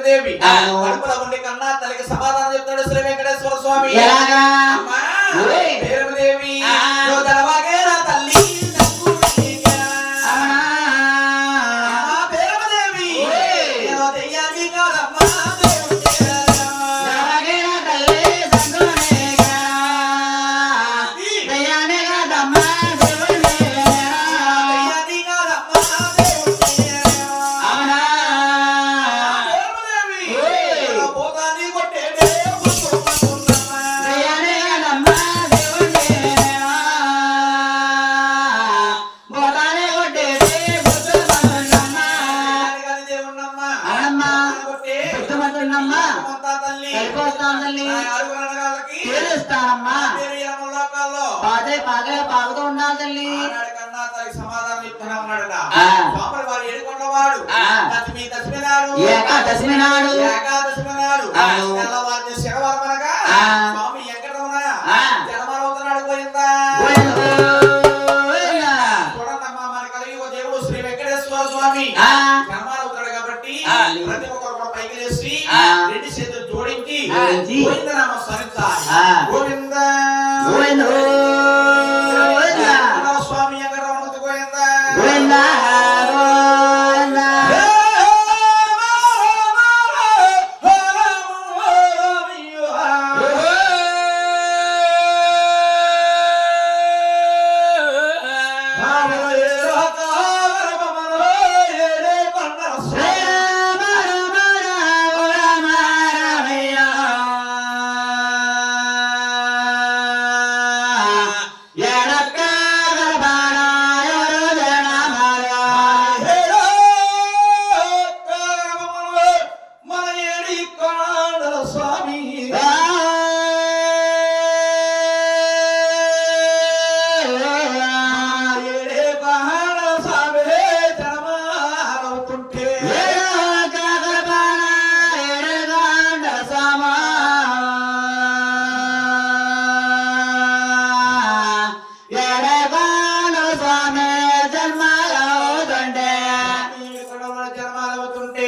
దేవి కడుపుల ఉండి కన్నా తల్లికి సమాధానం చెప్తాడు శ్రీ వెంకటేశ్వర స్వామి. దేవి తల్లి పాగుతూ ఉండాలి తల్లి. ఏకాదశమి నాడు స్వామి వెంకటరమణ జనమరవుతున్నాడు పోయిందా చూడండమ్మా మన కలియుగ దేవుడు శ్రీ వెంకటేశ్వర స్వామి జనమరవుతాడు కాబట్టి ప్రతి ఒక్కరు కూడా పైకి లేచి రెండు చేతులు జోడించి గోవిందనామ స్మరించాలి. గోవింద స్వామి వెంకటరమణ గోవిందా గోవిందా జన్మాలవుతుంటే